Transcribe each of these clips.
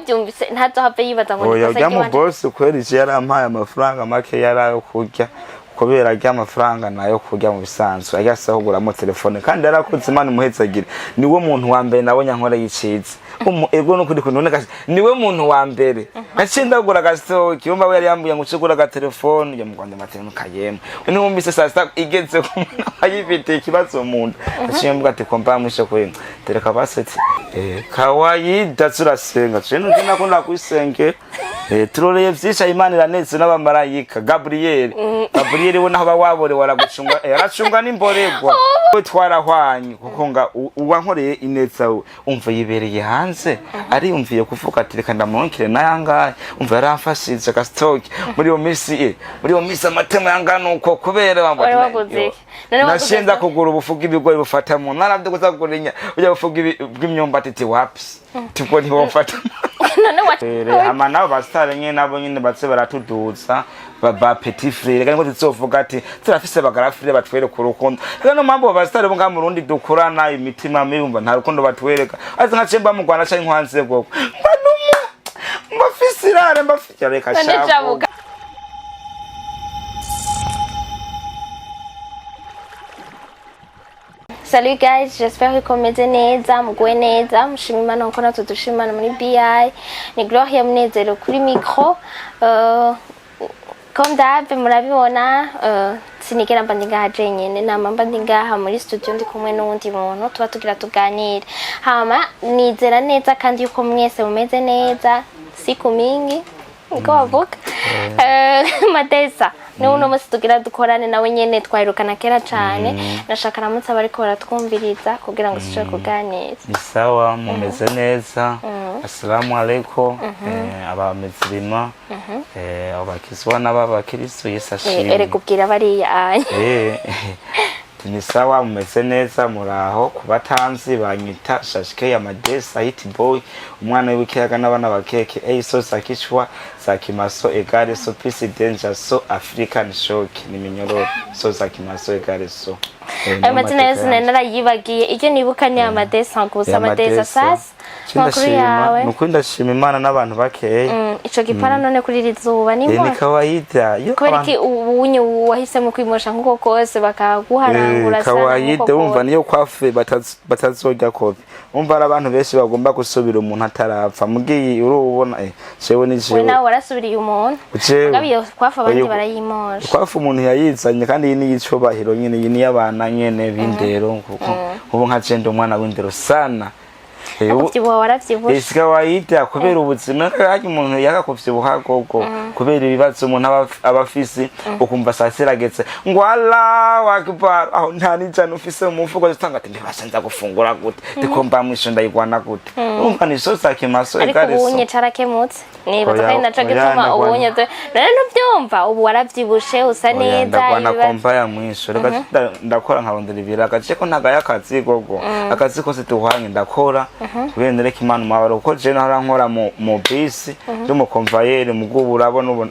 yabyumvise ntazohave yibaza ngo oya ujya mu boss kweri je yarampaye amafaranga make yarayo kurya kubera ajya amafaranga nayo kurya mu bisanzwe ajya kuguramo telefone kandi yarakoze Imana muhezagire niwe muntu wa mbere nabonye nkora yicize ego no kuri kunone niwe muntu wa mbere gacinda kugura gastoki umva yari yambuye ngo cugura ga telefone yo mu Rwanda matene kayema ni mumbise sasa igeze ku muntu ayifite ikibazo mu nda aciyembuga ati kompa mwisho kwe tereka basetse kawaida turasenga cyo nakunda kwisenge turoreye vyisha Imana iraneze n'abamarayika Gabriel we naho bawabore waragucunga yaracunga n'imborerwa we twarahwanye kuko nga uwankoreye ineza umva yibereye hanze ari umviye kuvuga ati reka ndamunkire nayangaye umva yaramfashije gastoki muri yo misi amatema yangana uko kubera waguze nashinda kugura ubufuga ibigori bufata mu naravye kuzagurinya ujya bufuga bw'imyumbati ati wapi tipo ni wofata ama nabo basitare nyene nabo nyene batse baratuduza baba petit frère kandi ngo tuzovuga ati turafise bagara frère batwere ku rukundo rero mpambo basitare bo ngamu Burundi dukurana imitima mibumva nta rukundo batwereka azi nka cemba mu Rwanda cyane nkwanze bwo mbafisirare mbafite reka shaka. Salut guys, j'espère que mumeze neza, muguwe neza, mushima Imana uko natwe dushimana muri BI. Ni Gloria Munezero kuri micro. Comme d'hab murabibona sinigera mba ndingaha jenyene nama mba ndingaha muri studio ndi kumwe n'undi muntu tuba tugira tuganire. Hama nizera neza kandi yuko mwese mumeze neza siku mingi niko bavuga. Matesa ni uno musi tugira dukorane nawe nyene twahirukana kera cyane nashaka ramutse bariko baratwumviriza kugira ngo sije kuganira. Ni sawa mumeze neza. Assalamu alaikum abamezirima abakizwa n'abakristo yesashimwe ere kubwira bariya ni sawa mumeze neza muraho kubatanzi banyita Shashike ya Madesa hit boy umwana w'ikiyaga n'abana bakeke so sakishwa sakimaso egare so peace danger so African shock ni minyororo so sakimaso egare so amazina yose narayibagiye icyo nibuka ni Amadesa gusa Amadesa sasa makuru yawe nuko ndashima Imana n'abantu bakeye ico gipara none kuri rizuba ni ni kawaida yo kweriki ubunye wahisemo kwimosha nkuko kose bakaguharangura sana kawaida umva niyo kwafe batazojya kopi umva abantu benshi bagomba gusubira umuntu atarapfa mugiye urubona cewe ni jewe nawe warasubiriye umuntu ngabiyo kwafa abandi barayimosha kwafa umuntu yayizanye kandi ni yicobahiro nyene yini yabana nyene bindero kuko ubu nka cende umwana w'indero sana akuvyibuha waravyibusha isika wayita kubera ubuzima kandi umuntu yakakuvyibuha gogo kubera ibibazo umuntu abafisi ukumva sasiragetse ngo Allah wakbar aho nta nijana ufise mu mufuko zitanga ati ndibasanza gufungura gute ndikomba mwisho ndayigwana gute umva ni so sakimaso egare so ariko ubunye carakemutse niba kandi naca gituma ubunye none ntuvyumva ubu waravyibushe usa neza ndakwana kompa ya mwisho reka ndakora nkabondera ibiraga ceko ntagaya akazi gogo akazi kose tuhwanye ndakora kubendere kimana mabaro uko je nahora nkora mu bisi ndimo convoyer mu guburabona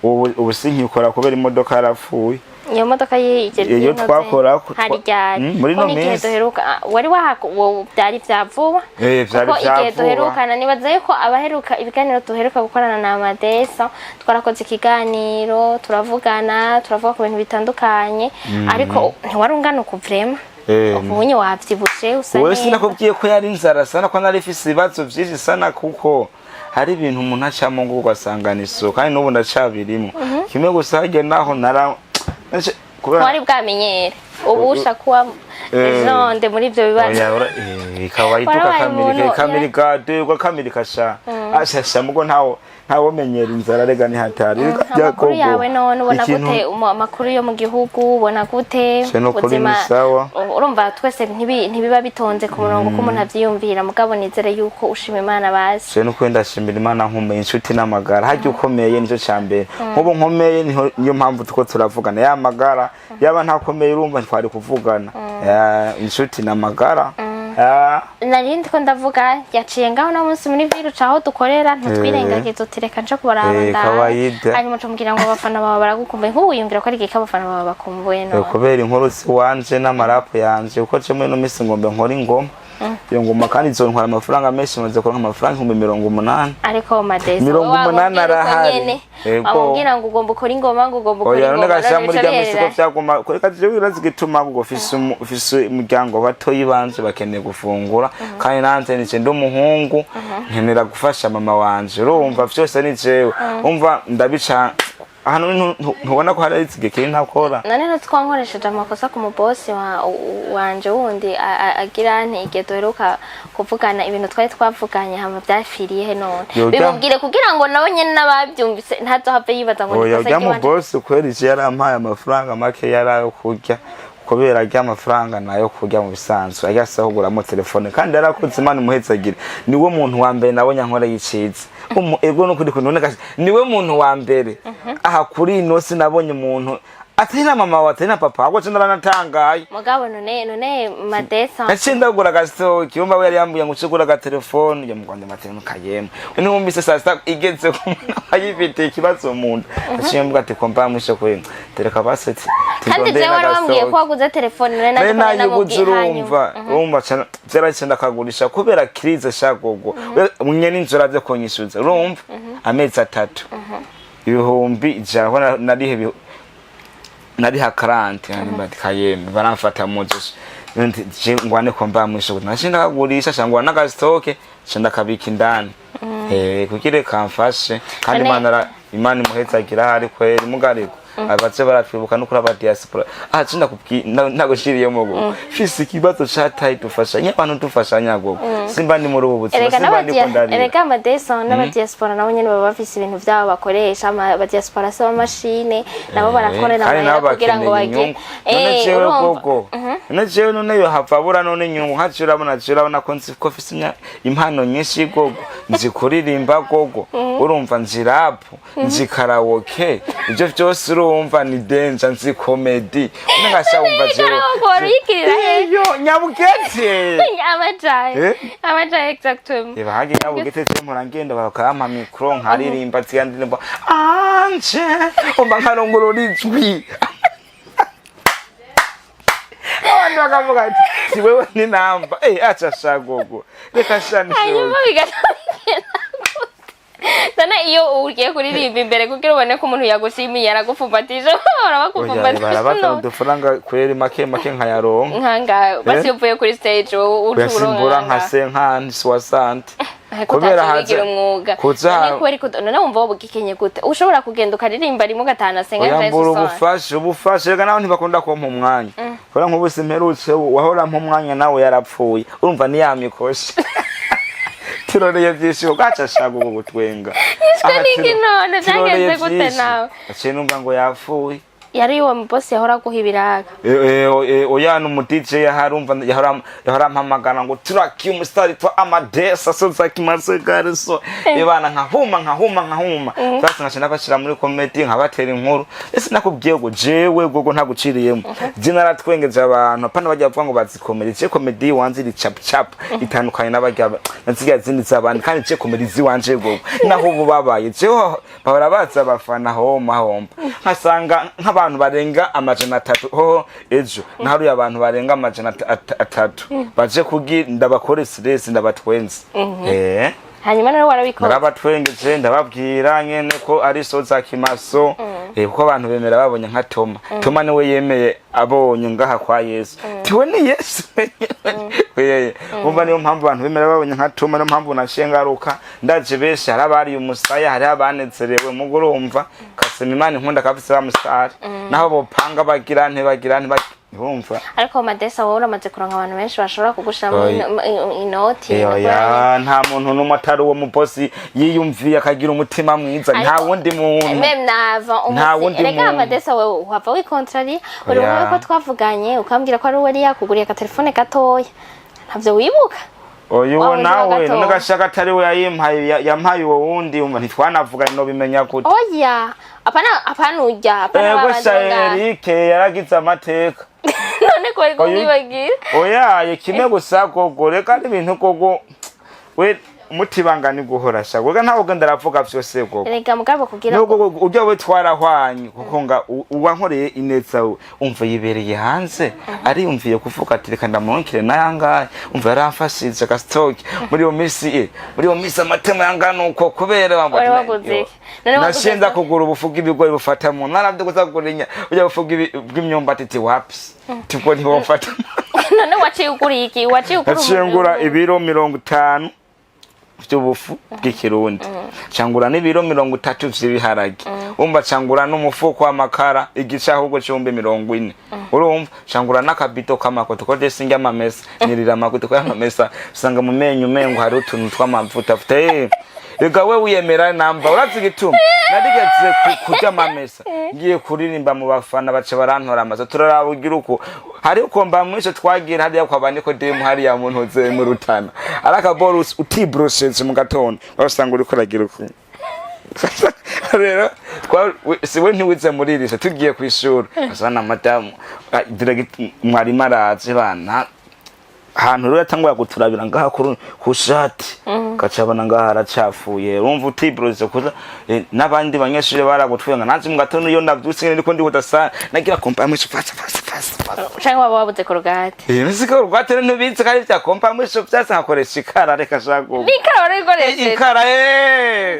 ubusinkikora kubera imodoka yarapfuye iyo modoka iyo twakora muri no mezi wari wahako byari byavuba kuko igihe duherukana nibaza yuko abaheruka ibiganiro duheruka gukorana na Amadesa twarakoze ikiganiro turavugana turavuga ku bintu bitandukanye ariko ntiwarungana uko vrema ubunye wavyibushe usa neza wese nakubwiye ko yari inzara sana ko nari fise ibibazo vyinshi sana kuko hari ibintu umuntu acamo ngo ugasangana isoko kandi n'ubu ndacabirimo kimwe gusa hage naho nara wari bwamenyere ubusha kuwa jonde muri ibyo bibazo kawaituka kamirika dego kamirika sha ashasha mugo ntawo menyera inzara rega ni hatari amakuru yawe none ubona gute amakuru yo mu gihugu ubona gute ubuzima urumva twese ntibiba bitonze ku murongo ko umuntu avyiyumvira mugabo nizere yuko ushima Imana bazi je no kwenda shimira Imana nkomeye inshuti n'amagara haje ukomeye nico cyambere nkubo nkomeye niyo mpamvu tuko turavugana ya magara yaba ntakomeye urumva twari kuvugana inshuti n'amagara narindi ko ndavuga yaciye ngaho na munsi muri viru caho dukorera ntutwirengagize utireka nje kubarabanda hanyuma cumubwira ngo abafana baba baragukumbuye nk'ubu yumvira ko ari gike abafana baba bakumbuye no kubera inkuru si wanje n'amarapo yanje uko cemwe no misi ngombe nkora ingoma iyo ngoma kandi izontwara amafaranga menshi maze kuronka amafaranga 180 ariko Madesa 180 arahari amubwira ngo ugomba ukora ingoma ngo ugomba ukora ingoma oya muri gamisi ko byagoma kuri kaje birazigituma ngo ufise umuryango batoyi banje bakeneye gufungura kandi nanze nice ndumuhungu nkenera gufasha mama wanje urumva byose ni jewe umva ndabica hano ntubona ko hari itsigeke ntakora none no twankoresheje amakosa ku mubosi wanje wundi agira ntege doheruka kuvugana ibintu twari twavuganye hama byafiriye he none bimubwire kugira ngo nawe nyene nababyumvise ntazohave yibaza ngo nikosa cyane oya mubosi kweri yarampaye amafaranga make yarayo kurya kubera amafaranga nayo kurya mu bisanzwe agasa kuguramo telefone kandi yarakoze imana muhetsagire niwe muntu wa mbere nabonye nkora yicize ego no kuri kunone niwe muntu wa mbere aha kuri ino sinabonye umuntu atena mama wa atena papa agwa cyo naranatangaye mugabo none Madesa nacindagura gasto kiyumba we yari yambuye ngo cigura ga telefone ya mugwande mateno kayemo ni mumbise sasa igeze ayifite ikibazo umuntu aciyembuga ati kompa mwishe kwenga tereka basetse kandi je wari wambwiye ko waguze telefone none nayiguze urumva cyaracenda kagurisha kubera crise shagogo munye n'inzura byo konyishuza urumva amezi 3 ibihumbi ijana nari hakarante nandi kayembe baramfata muzo je ngwane komba mwisho nashinda kagurisha shangwa naga stock shinda kabika indani kukire kamfashe kandi imana muhetsagira hari kweri mugariko abatse baratwibuka no kuri aba diaspora cinda nagoshiriye mugo fisi kibazo chataye tufasha nyabantu tufashanya gogo simba ni muri ubu buzima simba ni kondari erega Madesa n'aba diaspora nabo nyene baba bafise ibintu byabo bakoresha aba diaspora se machine nabo barakorera kugira ngo bage none jewe none yo havabura none nyungu hacurabona ko fise impano nyinshi gogo nzikuririmba gogo urumva nzirapu nzikarawoke ibyo byose urumva ni danger nzi comedy ungasha umva jewe iyo nyabugete amajaye exactement eba hagi nyabugete cyo murangenda barakampa micro nkaririmba tsigandirimba anje umba nkarongorora ijwi abantu bakavuga ati si wewe ni namba acha shagogo reka shani hanyuma bigatokera sana iyo ugiye kuririmba imbere kugira ubone ko umuntu yagushimiye yaragufumbatije barabakufumbatije barabata udufaranga kweri make nkayaronka nkanga basivuye kuri stage uturonka nka 50 60 kubera haje umwuga none kweri none wumva wobugikenye gute ushobora kugenda ukaririmba rimwe gatana senga nje ubufashe rega naho ntibakunda ko mu mwanya kora nk'ubuse mperutse wahora mu mwanya nawe yarapfuye urumva ni yamikoshe tiroreye byinshi ugaca shago gutwenga none byagenze gute nawe acenumva ngo yapfuye yari uwo mubosi yahora guhibiraga oya n'umudije yahora mpamagana ngo turaki umusitari twa Amadesa soza kimaze gariso ibana nkahuma basi nkashina bashira muri comedy nkabatera inkuru ese nakubwiye ngo jewe gogo ntaguciriyemo je naratwengeje abantu apana bajya bavuga ngo bazikomedy je comedy wanze iri chap itandukanye n'abajya naziga zindi zabandi kandi je comedy ziwanje gogo naho ubu babaye jewe bahora baza bafana homa nkasanga abantu barenga amajana 3 ho ejo naharuye abantu barenga amajana 3 baje kugira ndabakore stress ndabatwenze hanyuma nawe warabikora narabatwengeje ndababwira nyene ko ari soza kimaso kuko abantu bemera babonye nka Toma niwe yemeye abonye ngaha kwa Yesu tiwe ni Yesu umva niyo mpamvu abantu bemera babonye nka Toma no mpamvu nashengaruka ndaje besha harabari umusaya hari abanezerewe mugurumva kasema imana nkunda kafise bamusari naho bopanga bagira urumva ariko Madesa wowe uramaze kuronka abantu benshi bashobora kugushira inoti nta muntu numwe atari uwo mubosi yiyumviye akagira umutima mwiza nta wundi muntu nta wundi muntu Madesa wowe wava wikontrari uri wowe ko twavuganye ukambwira ko ari we yakuguriye ka telefone gatoya ntavyo wibuka oyo nawe nagashaka atari we yampaye uwo wundi umva ntitwanavuganye no bimenya gute oya apana ujya Eric yaragize amateka none ko wibagira oya kimwe gusa gogo reka ibintu gogo we umutibanga ni guhora shagoga ntawo genda ravuga byose gogo rega mugabo kugira ngo ujya we twarahwanye kuko nga uwankoreye ineza umva yibereye hanze ari umviye kuvuga ati reka ndamunkire nayangaye umva yaramfashije ka stock muri yo misi amatema yangana uko kubera waguze nashinda kugura ubufuga ibigori bufata mu naravye kuzagurinya ujya bufuga bw'imyumbati ati wapi tipo ntiwo mfata none waciye ugura iki waciye ngura ibiro 50 by'ubufu bw'ikirundi cangura n'ibiro 30 vy'ibiharage umva cangura n'umufuko w'amakara igice ahubwo cyumbe 40 urumva cangura n'akabito k'amakoto ko desinga amamesa nirira amakoto ko amamesa usanga mu menyu mengo hari utuntu tw'amavuta afite rega we wiyemera namba urazi gituma nadigeze kurya amamesa ngiye kuririmba mu bafana bace barantora amaso turarabugira uko hari uko mba mwisho twagira hadi yakwa baniko demu hari ya muntu ze mu rutana araka borus utibroshes mu gatondo basanga uri kuragira uko rero siwe ntiwize muri irisha tugiye kwishura asana madamu direct mwari maraje bana hantu rero yatangwa guturabira ngaha ku shati gacabana ngaha aracafuye urumva utibrose kuza nabandi banyeshuri baragutfuye nga nanzi mu gatondo iyo ndavyutse ndiko ndi kudasa nagira kompa mwisho fast cyangwa wabuze korogate niziko korogate ntubizi kandi bya kompa mwisho byasa hakoresha ikara reka shago ikara barikoresha ikara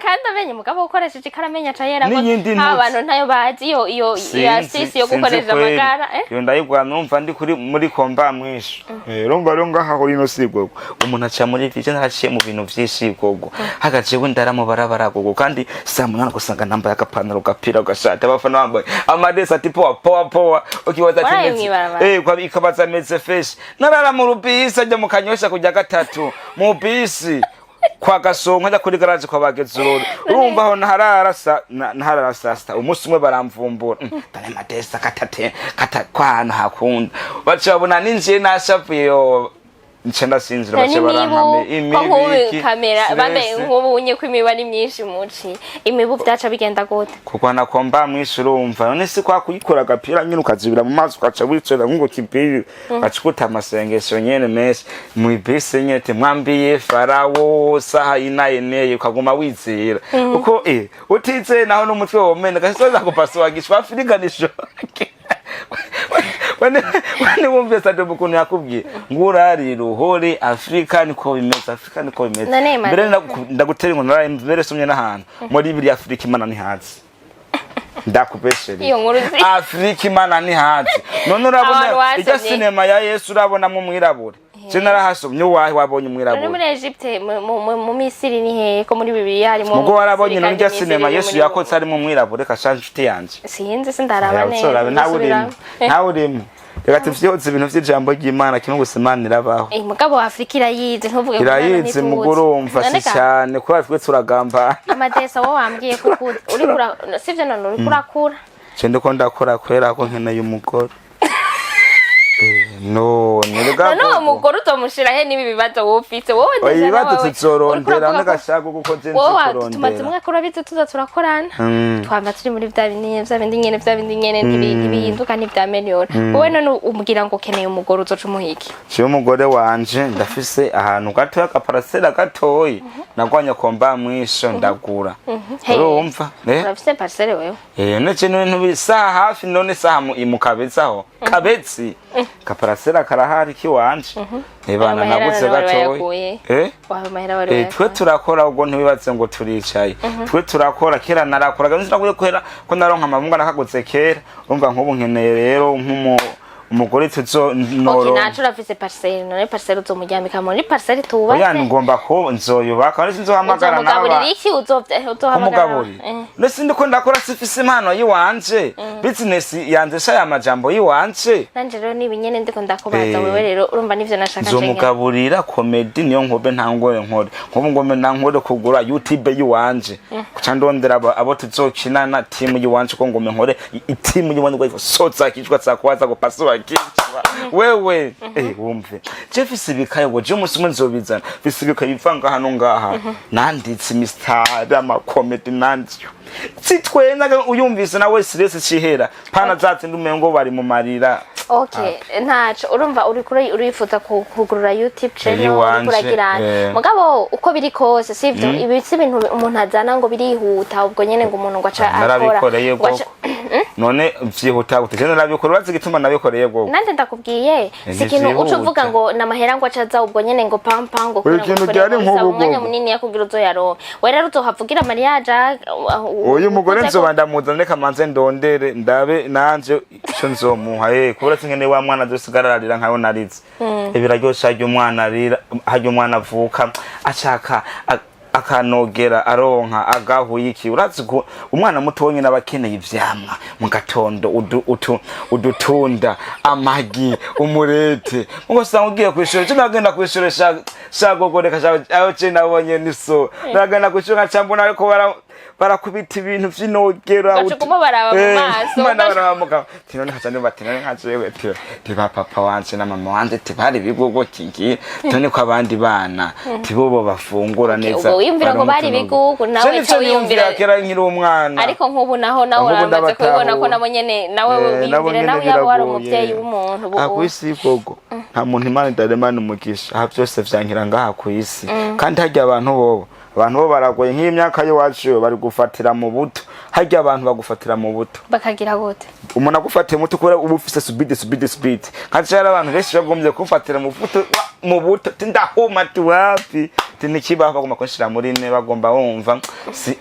kandi amenye mugabo ukoresha ikara amenya cayera ko abantu ntayo bazi iyo asisi yo gukoresha amagara yo ndayigwa numva ndi kuri muri kompa mwisho urumva rero ngaha hori no sigwo umuntu aca muri vije naraciye mu bintu vyinshi gogo hagaje we ndaramo barabara gogo kandi samunana gusanga namba yakapantaro gapira gashata abafana bambaye amadesa tipo power ukiwaza kwa ikabaza meze fresh narara mu rubisi ajya mu kanyosha kujya gatatu mu bisi kwa gasonko ajya kuri garage kwa bagezuro urumva aho naharara sasta umunsi umwe baramvumbura dane madesa kwana hakunda bacabona ninjiye nashavuye yo ncenda sinzira bace barankame imibiki kamera bambe nkubu unye kwimiba ni myinshi muci imibu byaca bigenda gute kuko nakomba mwishi urumva none si kwa kuyikora gapira nyine ukazibira mu mazi ukaca wicera ngo kipiri acukuta amasengesho nyene menshi mu ibese nyete mwambiye farawo saha inayeneye ukaguma wizira uko utize naho n'umutwe womene gasoza kupaswa gishwa afiriganisho Wani wumve sade bukuntu yakubwiye ngurari ruhore Afrika niko bimeze mbere ndagutera ngo naraye mbere somye n'ahantu muri biri Afrika imana ni hazi ndakubesheri iyo nkuruzi Afrika imana ni hazi none urabona ijya cinema ya Yesu urabona mu mwirabure General hasomye wahe wabonye umwirabure muri Egypte mu Misiri ni he ko muri Bibiliya harimo mugo warabonye n'ijya cinema Yesu yakotse ari mu mwirabure kashanje ufite yanje sinzi sindaraba neza ntawe urimo reka tuvyoze ibintu vy'ijambo ry'Imana kimwe gusimanira abaho mugabo Afrika irayize ntuvuge ko irayize mugurumva si cyane kuba twe turagamba amadesa wo wambwiye kuko uri kura sivyo none uri kurakura cende ko ndakora kwera ko nkeneye umugore no umugore utomushira he nibi bibazo wofise wowe deja ibibazo tuzorondera n'agashaka guko je nzikorondera tumaze umwe kora bitu tuzaturakorana twamba turi muri vya bindi nyene ntibihinduka ntivyameliora wowe none umbwira ngo keneye umugore uzoca umuhiki cyo umugore wanje ndafise ahantu gato y'akaparasera gatoyi nagwanya komba mwisho ndagura urumva urafise parcelle wewe nece n'ibintu bisa hafi none saha imukabezaho kabetsi kaparasera karahari kiwanje ebana naguze gatoyi twe turakora ubwo ntibibatse ngo turicaye twe turakora kera narakoraga nziraguye kwera ko naronka amabunga nakaguze kera umva nk'ubu nkeneye rero umugore tuzo noro nacu rafise parcelle none parcelle uzomujyambika muri parcelle tubatse oya ngomba ko nzoyubaka none sinzohamagara nawe umugaburira iki uzohamagara nese ndiko ndakora sifise impano yiwanje business yanje sha ya majambo yiwanje nanje rero nibinyene ndiko ndakubaza wewe rero urumva nivyo nashaka nje nzomugaburira comedy niyo nkobe ntangore nkore nkubu ngome nankore kugura YouTube yiwanje kuca ndondera abo tuzokinana team yiwanje ko ngome nkore team yiwanje ngo soza kicwa tsakwaza go paswa wewe wumve Jeff sibikaye ngo je umusumwe nzobizana bisibikaye ivanga hano ngaha nanditse Mr. ama comedy nandyo sitwena uyumvise nawe stress cihera pana zatse ndumengo bari mu marira Okay, ntaco urumva urifuza kugurura YouTube channel Wanje, kuragirana mugabo uko biri kose sivyo ibi si ibintu umuntu azana ngo birihuta ubwo nyene ngo umuntu ngo aca akora none vyihuta gute cyane nabikora bazi gituma nabikoreye bwo nande ndakubwiye sikintu uco uvuga ngo namahera ngo acaza ubwo nyene ngo pampango kora umwanya munini yakugira uzoyaro we rero uzohavugira mariage uyu mugore nzobandamuza ndeka manze ndondere ndabe nanje ico nzomuha kubura singene wa mwana dosigararira nkaho narize ibiraryosha hajya umwana arira hajya umwana avuka ashaka akanogera aronka agahuyiki urazi ko umwana muto wonyine abakeneye ivyamwa mu gatondo udutunda amagi umurete ngo sanga ugiye kwishura cyo nagenda kwishura shagogoreka aho cyo nabonye niso nagenda kwishura cyambona ariko barakubita ibintu vy'inogera bacukuma baraba mu maso baramuka tinone hacane batinone nkajewe tiba papa wanje na mama wanje tibari bigugo kingi tone ko abandi bana tibobo bafungura neza wimvira ko bari bigugu nawe cyo wimvira kera nkiri umwana ariko nkubu naho uramaze kubibona ko nabo nyene nawe wimvira nawe yabo wari umuvyeyi w'umuntu akwisi gogo nta muntu imana idaremana umugisha ha byose vyankira ngaha kwisi kandi hajya abantu bo baragoye nk'imyaka yo wacu bari gufatira mu buto hajya abantu bagufatira mu buto bakagira gute umuntu agufatiye muto kora ubu ufise speed kandi yari abantu benshi bagombye kufatira mu buto tindahoma tuwapi tinikibaho bagomba kunshira muri ne bagomba wumva si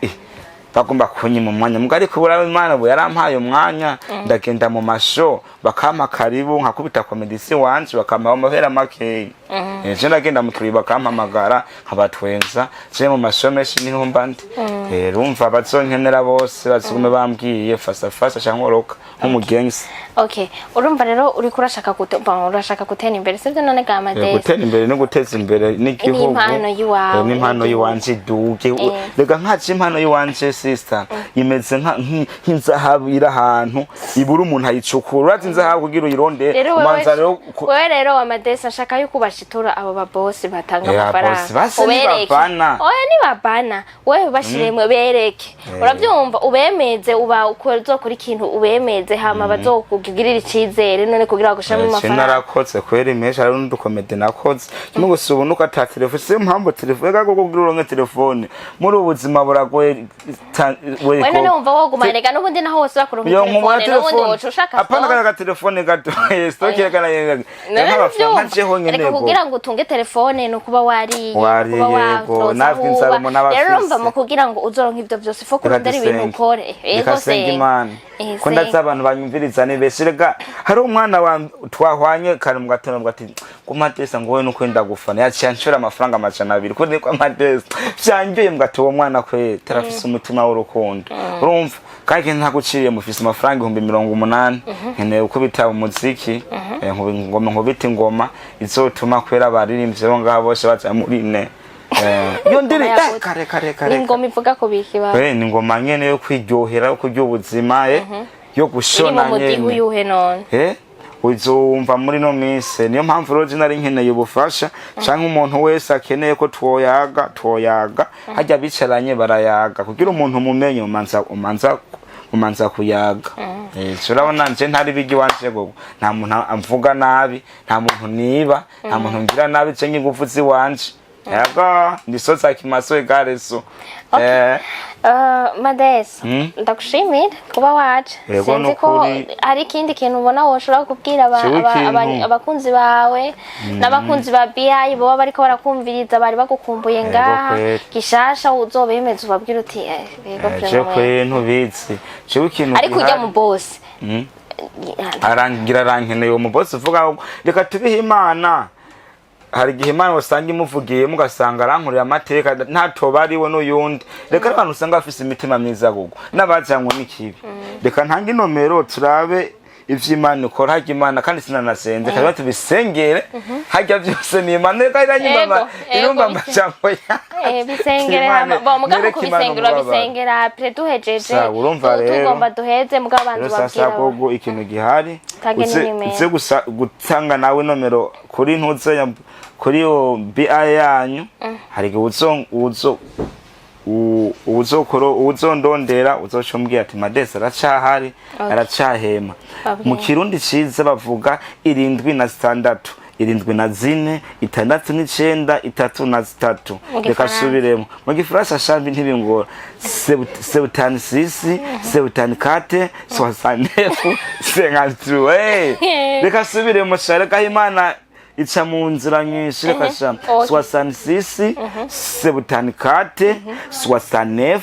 bagomba kunyima umwanya mugari kubura Imana bo yarampaye umwanya ndagenda mu masho bakama karibu nkakubita komedisi wanje bakama amahera make je ndagenda mu turi bakampamagara nkabatwenza je mu masho menshi niho mbandi rumva bazonkenera bose bazigume bambwiye fasa cyangwa roka nk'umugenzi okay urumva rero uri kurashaka urashaka gutera imbere sivyo none gamadesi gutera imbere no guteza imbere n'igihugu n'impano yiwanje duge rega nkaje impano yiwanje sister imeze nk'inzahabu ira ahantu ibura umuntu ayicukura ati nzahabu kugira uyirondere umanza rero wewe rero amadesi ashaka yuko bashitura abo babosi batanga amafaranga oya ni babana wewe bashiremwe bereke uravyumva ubemeze uba ukora ikintu ubemeze hama bazokugirira icizere none kugira gushama amafaranga narakotse kweri mesha rero ndukomede nakoze kimwe gusubu nuko ata telefone se mpambo telefone gago kugira uronke telefone muri ubuzima buragoye we none umva wo gumaneka nubundi naho wose bakuronka telefone nubundi wocu ushaka apana kana telefone gato stoke kana yenga reka kugira ngo utunge telefone no kuba wariye kuba yego natwe insarumo n'abafisi rero umva mu kugira ngo uzoronka ibyo byose fo kurondera ibintu ukore yego se ko ndaza abantu banyumviriza ne besirega hari umwana wa twahwanye kare mu gatondo ati ko matesa ngo we nuko ndagufana yacianshura amafaranga amajana 2 ko ni kwa matesa byangiye mugato uwo mwana kwe terafise umutima w'urukundo urumva kandi ntaguciye mufise amafaranga 180 nkeneye uko bitaba umuziki nkubita ingoma izotuma kwera baririmbye bo ngabo bose baza muri ne yo ndiri kare ingoma ivuga ko bikiba ni ingoma nyene yo kwiryohera yo kurya ubuzima yo gushona nyene uzumva muri no minsi niyo mpamvu rero nari nkeneye ubufasha canke umuntu wese akeneye ko twoyaga hajya bicaranye barayaga kugira umuntu umumenye umanza kuyaga urabona nje ntari bigi wanje gogo nta muntu amvuga nabi nta muntu niba nta muntu ngira nabi cenye ingufu wanje yaga ndisoza kimaso egare so Madesi ndagushimira kuba waje sinzi ko hari ikindi kintu ubona woshobora kubwira abakunzi bawe n'abakunzi ba BI bo bariko barakumviriza bari bagukumbuye ngaha gishasha uzobemeza ubabwira uti je kwintu bitsi je ikintu ariko ujya mu boss arangira rankeneye mu boss uvuga reka tubihe Imana hari gihe Imana wasanga imuvugiye mugasanga arankurira amateka ntatoba ariwe n'uyundi reka abantu usanga bafise imitima myiza gugo n'abajanywe n'ikibi reka ntange nomero turabe ivy'Imana ikora hajya Imana kandi sinanasenze kandi tubisengere hajya byose ni Imana reka iranyimba irumba amajambo bisengere bo mugabo kubisengera bisengera pre duhejeje tugomba duheze mugabo abantu babwira gogo ikintu gihari uze gutanga nawe nomero kuri ntuze kuri yo BI yanyu hari uzo uzondondera uzocumbwira ati Madesi aracahari aracahema. Mu kirundi ciza bavuga 76 74 6 3 reka subiremo. Mu gifaransa shambi ntibingora 76 74 69 53 reka subiremo cyane kahimana ica mu nzira nyinshi reka shama 66 74 69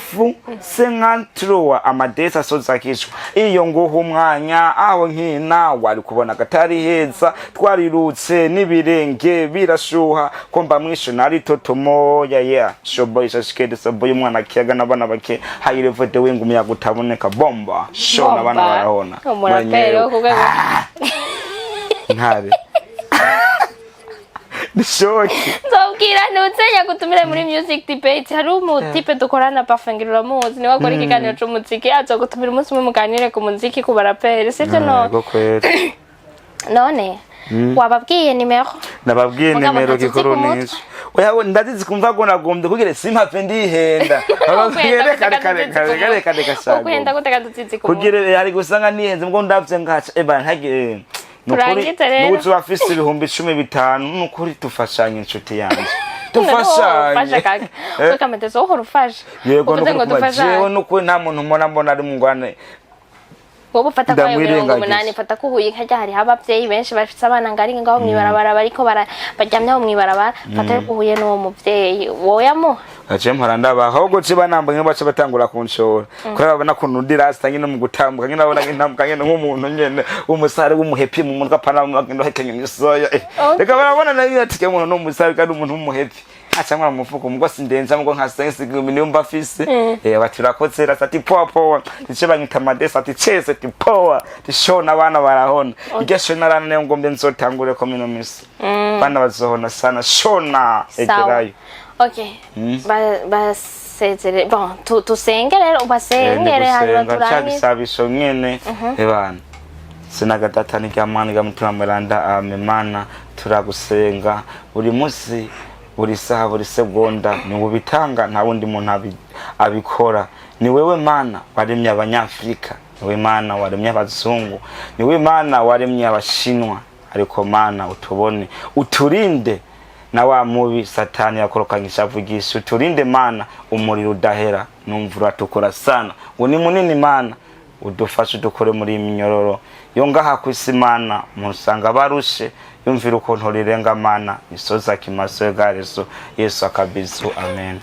53 Amadesi asozakishwa iyo nguho umwanya aho nkina wari kubona gatari heza twarirutse nibirenge birashuha komba mwisho nari totomo ya shoboy shashikede soboy umwana kiyaga nabana bake hayire de wengumi yagutaboneka bomba shona bana barahona umurapero kugabo ntare Nishoki. Nzobwira ntutsenya gutumira muri music debate hari umutipe dukorana parfengirira muzi ni wakora ikiganiro cy'umuziki azogutumira umunsi umwe muganire ku muziki ku baraperi sivyo no none wababwiye nimero nababwiye nimero gikuru nizo oya ndazizi kumva ko nagombye kugira simpapfe ndihenda kare ukuhenda guteka dutsizi kugira hari gusanga nihenze ngo ndavye ngaca eba ntagire nuko afise ibihumbi 15 nukuri tufashanye inshuti yanje tufashanye ukametezo uhora ufasha yego nuko nta muntu mbona ari mungwane wowe ufata kwa 180 fata kuhuye nkajya hari abavyeyi benshi bafite abana ngari ngaho mwibarabara bariko bajyamya mwibarabara fata kuhuye no muvyeyi woyamo aje mparanda ahubwo ciba nambanye bace batangura kunshora kubera babona kunudira asitanye no mu gutambuka nyine abona nk'intambuka nyine nk'umuntu nyene umusare w'umuhepi mu mutwe apana no hekenye misoya reka barabona nayo atike umuntu no musare kandi umuntu w'umuhepi acamwa mu mufuko mugo sindenza mugo nka sense gumini umba fise batirakoze rasati popo tice banyita Madesi ati chese ti power tishona abana barahona igesho narana ne ngombe nzotangure ko mino misi bana bazohona sana shona egerayo. Okay. Basezere bon tusenge rero ubasengere hanyuma turangize cyabisabisho nyene ebana sinagatata ni kamani gamutura Miranda amemana turagusenga buri munsi buri saha buri segonda ni ubitanga nta wundi muntu abikora ni wewe Mana waremye abanyafrika ni wewe Mana waremye abazungu ni wewe Mana waremye abashinwa ariko Mana utubone uturinde na wa mubi satani yakorokanyisha vugisha uturinde Mana umuriro udahera numvura tukora sana ngo ni munini Mana udufashe dukore muri iminyororo yo ngaha kwisi Mana musanga barushe yumvira ukuntu rirenga Mana isoza kimaso gareso Yesu akabizu amen.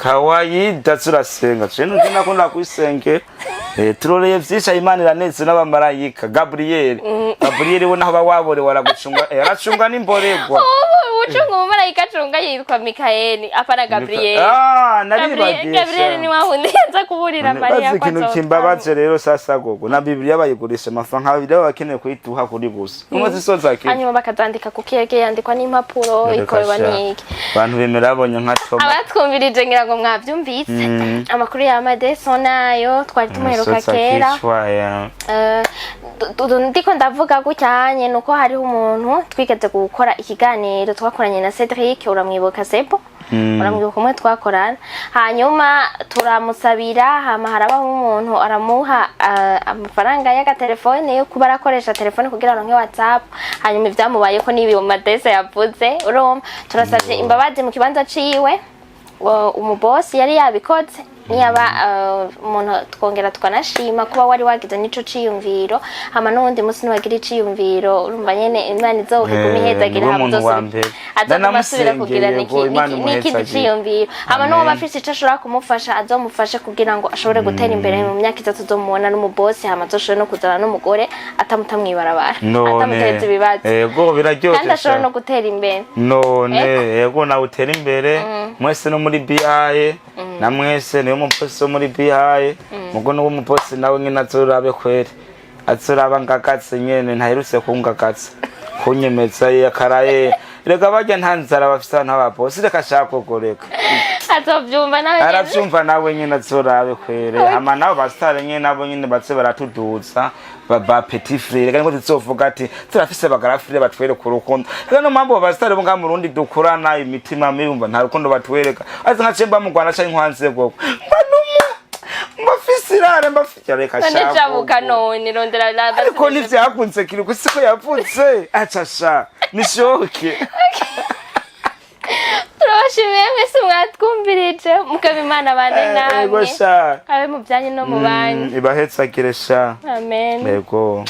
Kawaida turasenga cyo nakunda kwisenge turoreye vyisha Imana iranetse n'abamarayika Gabriel we naho bawabore waragucunga aracunga n'imborerwa ucunga umumarayika acunga yitwa Mikaeli apana Gabriel Gabriel ni wahundi yanza kuburira Maria kwa kintu kimbabaje rero sasa gogo na Biblia bayigurisha amafaranga abiri bakeneye kuyituha kuri gusa umwe zisoza ki hanyuma bakazandika ku kirege yandikwa n'impapuro ikorwa niki abantu bemera abonye nka Tom abatwumvirije ngira ngo mwabyumvise amakuru ya Madesi nayo twari tumuheruka kera ndiko ndavuga gucyanye nuko hariho umuntu twigeze gukora ikiganiro twakoranye na Cedric uramwibuka Sebo uramwibuka umwe twakorana hanyuma turamusabira hama harabaho umuntu aramuha amafaranga y'agatelefone yo kuba arakoresha telefone kugira ngo nke WhatsApp hanyuma ivyamubaye ko nibi Madesi yavuze urumva turasabye imbabazi mu kibanza ciwe umubosi yari yabikoze niyaba umuntu twongera twanashima kuba wari wagize nico ciyumviro hama nundi musi niwagira iciyumviro urumva nyene Imana izohiguma ihezagira hama zose azamasubira kugira niki ciyumviro hama no bafise ico ashobora kumufasha azomufashe kugira ngo ashobore gutera imbere mu myaka itatu zomubona n'umubosi hama azoshobore no kuzana n'umugore atamutamwibarabara atamuteza ibibazo yego biraryoshe kandi ashobora no gutera imbere none yego nawe utera imbere mwese no muri BI na mwese niyo muposi muri BI mugo no muposi nawe nyine azurabe kwere azuraba ngakatse nyene ntaherutse kungakatse kunyemetsa yakaraye rega bajya ntanzara bafisa n'abaposi reka shaka kugoreka azovyumva nawe nyene. Aravyumva nawe nyene azorabe kwere. Hama nabo basitari nyene nabo nyene baze baratuduza. Baba petit frère kandi ngo tuzovuga ati turafise bagarafire batwereka urukundo. Rero no mpamvu basitari bo nga mu Burundi dukurana imitima mibumva nta rukundo batwereka. Azi nka cemba mu Rwanda canke nkwanze bwo. Mbafisirare mbafitya reka shaka. None jabuka none rondera la. Ariko nivyakunze kiri kusiko yavutse. Acasha nishoke. Turabashimiye mwese mwatwumvirije mukabimana bane namwe. Ego sha. Abe mu byanyu no mu banyu. Ibahetsagire sha. Amen. Ego.